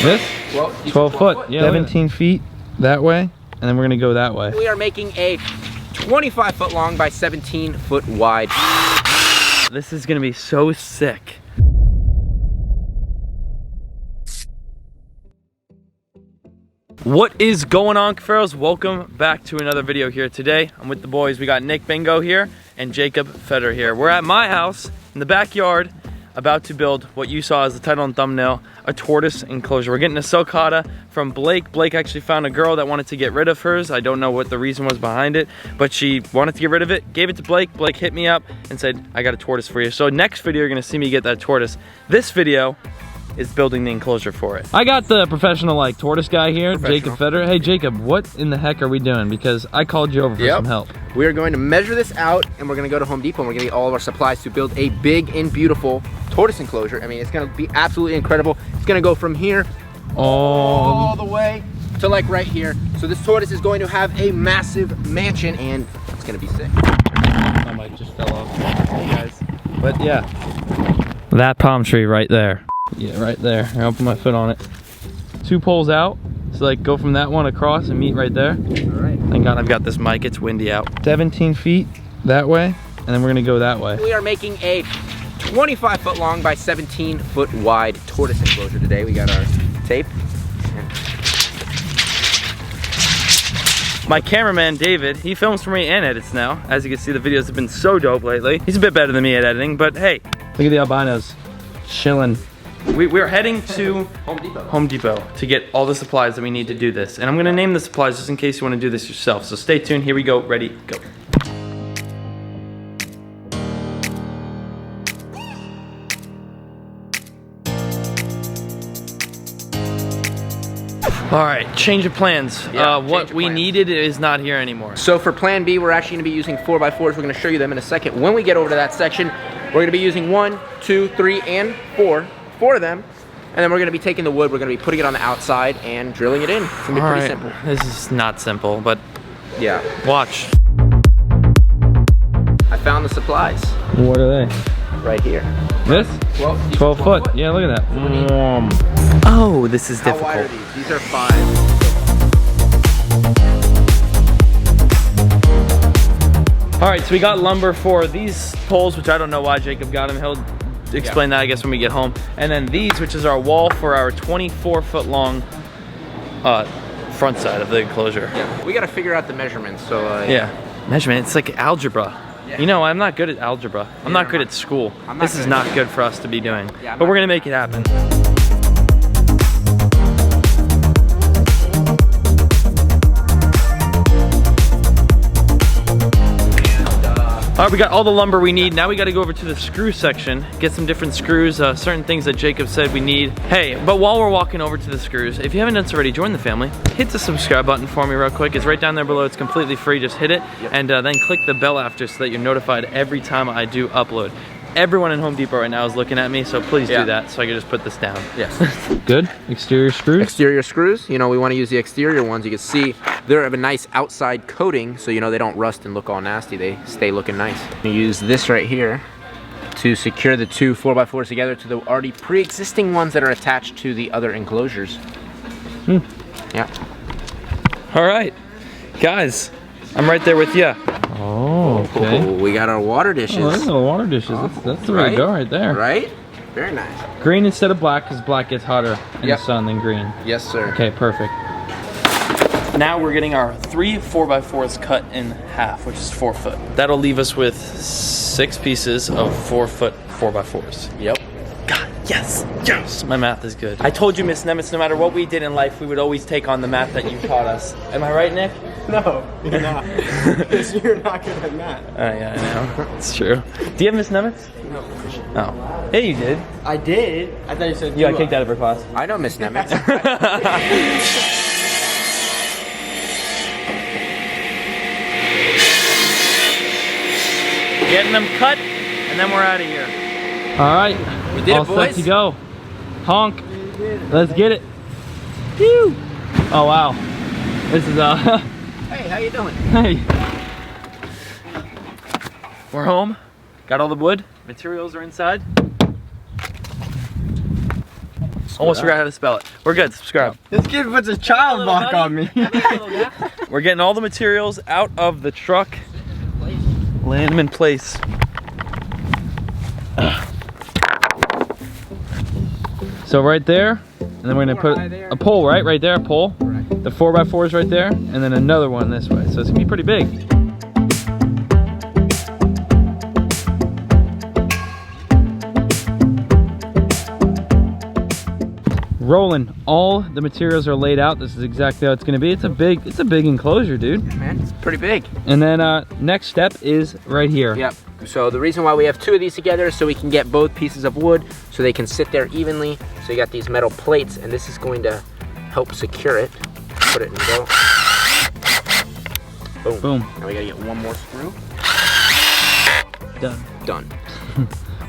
This? 12 foot. Yeah, 17 feet that way, and then we're gonna go that way. We are making a 25 foot long by 17 foot wide. This is gonna be so sick. What is going on, Cuffaros? Welcome back to another video here today. I'm with the boys. We got Nick Bingo here and Jacob Feder here. We're at my house in the backyard about to build what you saw as the title and thumbnail, a tortoise enclosure. We're getting a sulcata from Blake. Blake actually found a girl that wanted to get rid of hers. I don't know what the reason was behind it, but she wanted to get rid of it, gave it to Blake. Blake hit me up and said, I got a tortoise for you. So next video, you're gonna see me get that tortoise. This video is building the enclosure for it. I got the professional tortoise guy here, Jacob Feder. Hey Jacob, what in the heck are we doing? Because I called you over for some help. We are going to measure this out and we're gonna go to Home Depot and we're gonna get all of our supplies to build a big and beautiful tortoise enclosure. I mean, it's gonna be absolutely incredible. It's gonna go from here all the way to like right here. So this tortoise is going to have a massive mansion and it's gonna be sick. I might just fell off, guys. But yeah, that palm tree right there. Yeah, right there. I'll put my foot on it. 2 poles out. So go from that one across and meet right there. All right. Thank God I've got this mic. It's windy out. 17 feet that way, and then we're gonna go that way. We are making a 25 foot long by 17 foot wide tortoise enclosure today. We got our tape. My cameraman, David, he films for me and edits now. As you can see, the videos have been so dope lately. He's a bit better than me at editing, but hey, look at the albinos chilling. We're heading to Home Depot to get all the supplies that we need to do this. And I'm gonna name the supplies just in case you wanna do this yourself. So stay tuned, here we go, ready, go. All right, change of plans. What we needed is not here anymore. So for plan B, we're actually gonna be using 4x4s. We're gonna show you them in a second. When we get over to that section, we're gonna be using 1, 2, 3, and 4 of them. And then we're gonna be taking the wood, we're gonna be putting it on the outside and drilling it in. It's gonna be pretty simple. This is not simple, but yeah. Watch. I found the supplies. What are they? Right here. This? 12 foot. Yeah, look at that. Oh, this is difficult. How wide are these? These are 5. All right, so we got lumber for these poles, which I don't know why Jacob got them. He'll explain that, I guess, when we get home. And then these, which is our wall for our 24 foot long front side of the enclosure. Yeah, we got to figure out the measurements. So yeah, measurement. It's like algebra. Yeah. You know, I'm not good at algebra. I'm not good at school. This is not good for us to be doing. Yeah, but we're gonna make it happen. All right, we got all the lumber we need. Now we got to go over to the screw section, get some different screws, certain things that Jacob said we need. Hey, but while we're walking over to the screws, if you haven't done so already, join the family. Hit the subscribe button for me real quick. It's right down there below. It's completely free. Just hit it, and then click the bell after so that you're notified every time I do upload. Everyone in Home Depot right now is looking at me, so please do that so I can just put this down. Yes. Good. Exterior screws? Exterior screws. You know, we want to use the exterior ones. You can see they have a nice outside coating, so you know they don't rust and look all nasty. They stay looking nice. You use this right here to secure the 2 4x4s together to the already pre-existing ones that are attached to the other enclosures. Yeah. All right, guys, I'm right there with you. Oh, okay. Oh, we got our water dishes. Oh, those are the water dishes. That's the way to go right there. Right? Very nice. Green instead of black, because black gets hotter in the sun than green. Yes, sir. Okay, perfect. Now we're getting our 3 4x4s cut in half, which is 4 foot. That'll leave us with 6 pieces of 4 foot 4x4s. Yep. God, yes, yes. My math is good. I told you, Miss Nemitz, no matter what we did in life, we would always take on the math that you taught us. Am I right, Nick? No, you're not. Because you're not good at math. Yeah, I know. It's true. Do you have Miss Nemitz? No. Oh. Yeah, you did. I did. I thought you said you got kicked out of her class. I know Miss Nemitz. Getting them cut, and then we're out of here. All right. We did it, boys. All set to go. Honk. Let's get it. Phew. Oh, wow. This is Hey, how you doing? Hey. We're home. Got all the wood. Materials are inside. Almost forgot how to spell it. We're good, subscribe. This kid puts a child lock on me. We're getting all the materials out of the truck. Land them in place. So right there, and then we're gonna put a pole right there, a pole. Right. The 4x4 is right there, and then another one this way. So it's gonna be pretty big. Rolling, all the materials are laid out. This is exactly how it's gonna be. It's a big enclosure, dude. Yeah, man, it's pretty big. And then next step is right here. Yep. So the reason why we have 2 of these together is so we can get both pieces of wood so they can sit there evenly. So you got these metal plates, and this is going to help secure it. Put it in go. Boom. Boom. Now we gotta get one more screw. Done. Done.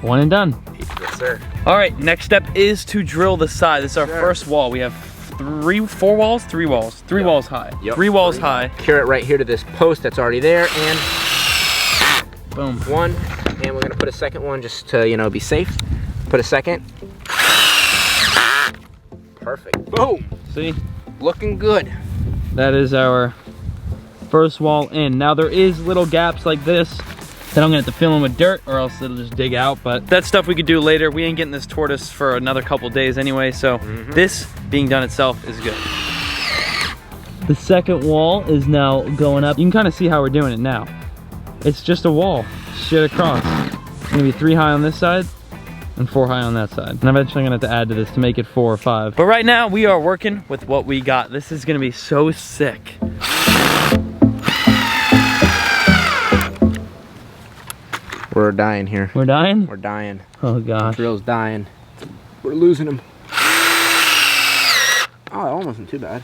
One and done. Yes, sir. All right, next step is to drill the side. This is our first wall. We have 3 walls high. Yep. 3 walls high. Secure it right here to this post that's already there, and Boom. one. And we're gonna put a second one just to, you know, be safe. Put a second. Perfect. Boom. See, Looking good. that is our first wall in. Now there is little gaps like this that I'm gonna have to fill in with dirt, or else it'll just dig out, but that's stuff we could do later. We ain't getting this tortoise for another couple days anyway, so this being done itself is good. The second wall is now going up. You can kind of see how we're doing it now. It's just a wall straight across. It's gonna be 3 high on this side and 4 high on that side. And eventually I'm gonna have to add to this to make it 4 or 5. But right now we are working with what we got. This is gonna be so sick. We're dying here. We're dying? We're dying. Oh gosh. Drill's dying. We're losing him. Oh, that one wasn't too bad.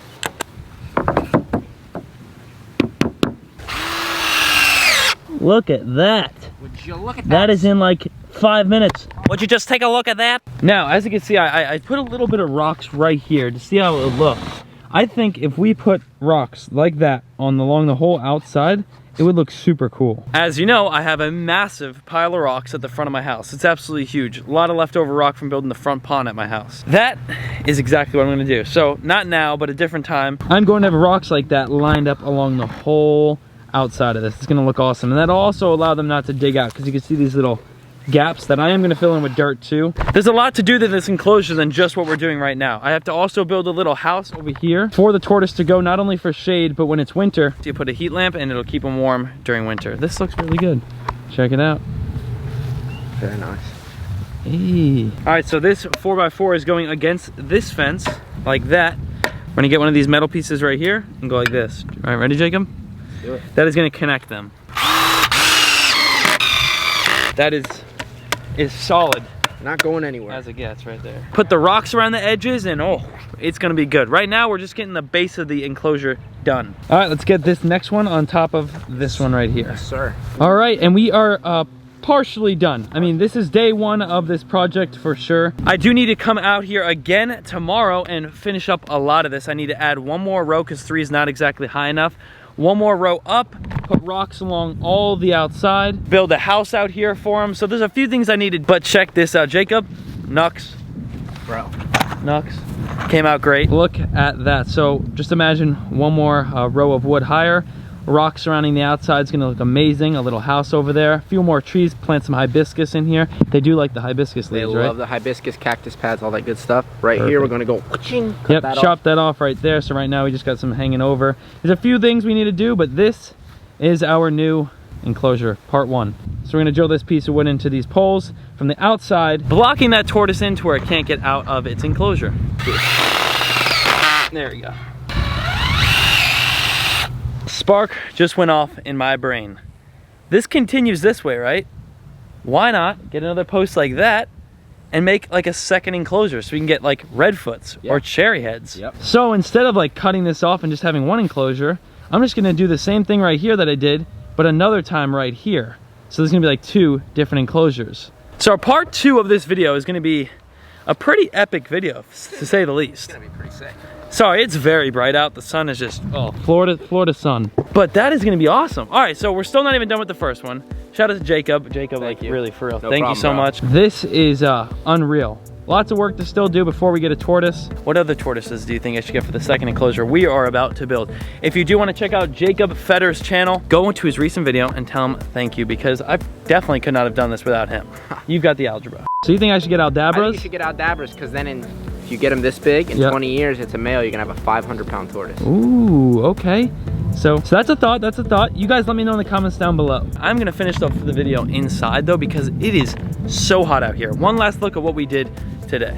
Look at that. Would you look at that? That is in like 5 minutes. Would you just take a look at that? Now, as you can see, I put a little bit of rocks right here to see how it would look. I think if we put rocks like that along the whole outside, it would look super cool. As you know, I have a massive pile of rocks at the front of my house. It's absolutely huge. A lot of leftover rock from building the front pond at my house. That is exactly what I'm gonna do. So, not now, but a different time. I'm going to have rocks like that lined up along the whole outside of this. It's gonna look awesome. And that'll also allow them not to dig out, because you can see these little gaps that I am gonna fill in with dirt too. There's a lot to do to this enclosure than just what we're doing right now. I have to also build a little house over here for the tortoise to go, not only for shade, but when it's winter, you put a heat lamp and it'll keep them warm during winter. This looks really good. Check it out. Very nice. Hey. All right, so this 4x4 is going against this fence like that. We're gonna get one of these metal pieces right here and go like this. All right, ready, Jacob? Do it. That is gonna connect them. That is solid Not going anywhere. as it gets right there. Put the rocks around the edges and oh, it's gonna be good. Right now we're just getting the base of the enclosure done. All right, let's get this next one on top of this one right here. Yes, sir. All right, and we are partially done. I mean, this is day 1 of this project for sure. I do need to come out here again tomorrow and finish up a lot of this. I need to add 1 more row because 3 is not exactly high enough. 1 more row up, put rocks along all the outside, build a house out here for him. So there's a few things I needed, but check this out. Jacob, Nux, Bro. Nux, came out great. Look at that. So just imagine 1 more row of wood higher. Rock surrounding the outside is gonna look amazing. A little house over there. A few more trees, plant some hibiscus in here. They do like the hibiscus leaves, right? They love the hibiscus, cactus pads, all that good stuff. Right here, we're gonna go cut Yep, that chop off. that off right there. So right now we just got some hanging over. There's a few things we need to do, but this is our new enclosure, part 1. So we're gonna drill this piece of wood into these poles from the outside, blocking that tortoise in to where it can't get out of its enclosure. There we go. Spark just went off in my brain. This continues this way, right? Why not get another post like that and make like a second enclosure so we can get like redfoots or cherry heads. Yep. So instead of like cutting this off and just having 1 enclosure, I'm just gonna do the same thing right here that I did, but another time right here. So there's gonna be like 2 different enclosures. So our part 2 of this video is gonna be a pretty epic video, to say the least. It's gonna be pretty sick. Sorry, it's very bright out. The sun is just, oh, Florida sun. But that is gonna be awesome. All right, so we're still not even done with the first one. Shout out to Jacob. Jacob, like, you. really, for real. No Thank you problem, so bro. much. This is unreal. lots of work to still do before we get a tortoise. What other tortoises do you think I should get for the second enclosure we are about to build? If you do want to check out Jacob Fetter's channel, go into his recent video and tell him thank you, because I definitely could not have done this without him. You've got the algebra. So you think I should get Aldabras? I think you should get Aldabras, because then if you get them this big, in 20 years, it's a male, you're gonna have a 500-pound tortoise. Ooh, okay. So that's a thought, that's a thought. You guys let me know in the comments down below. I'm gonna finish up the video inside though, because it is so hot out here. One last look at what we did today.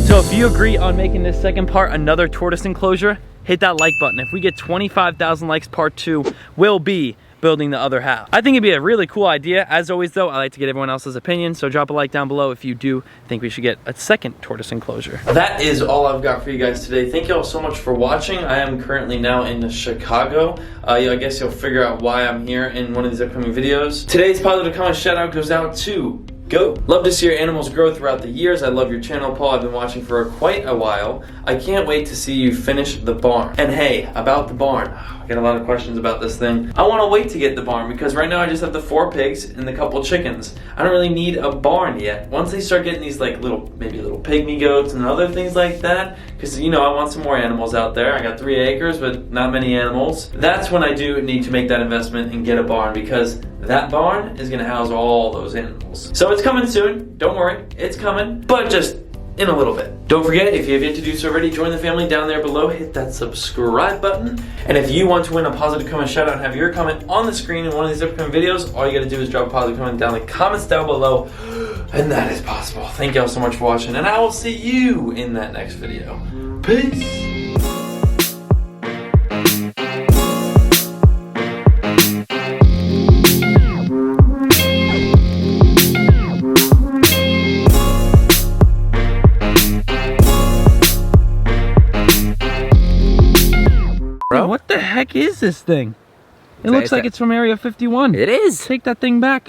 So if you agree on making this second part another tortoise enclosure, hit that like button. If we get 25,000 likes, part 2 will be building the other half. I think it'd be a really cool idea. As always though, I like to get everyone else's opinion, so drop a like down below if you do think we should get a second tortoise enclosure. That is all I've got for you guys today. Thank you all so much for watching. I am currently now in Chicago. I guess you'll figure out why I'm here in one of these upcoming videos. Today's positive comment shout out goes out to Go. Love to see your animals grow throughout the years. I love your channel, Paul. I've been watching for quite a while. I can't wait to see you finish the barn. And hey, about the barn, I get a lot of questions about this thing. I want to wait to get the barn because right now I just have the 4 pigs and the couple chickens. I don't really need a barn yet. Once they start getting these like maybe little pygmy goats and other things like that, because you know I want some more animals out there. I got 3 acres, but not many animals. That's when I do need to make that investment and get a barn, because that barn is gonna house all those animals. So it's coming soon, don't worry, it's coming, but just in a little bit. Don't forget, if you have yet to do so already, join the family down there below, hit that subscribe button. And if you want to win a positive comment shout out and have your comment on the screen in one of these upcoming videos, all you gotta do is drop a positive comment down in the comments down below, and that is possible. Thank y'all so much for watching, and I will see you in that next video. Peace! What the heck is this thing? It looks like it's from Area 51. It is. Take that thing back.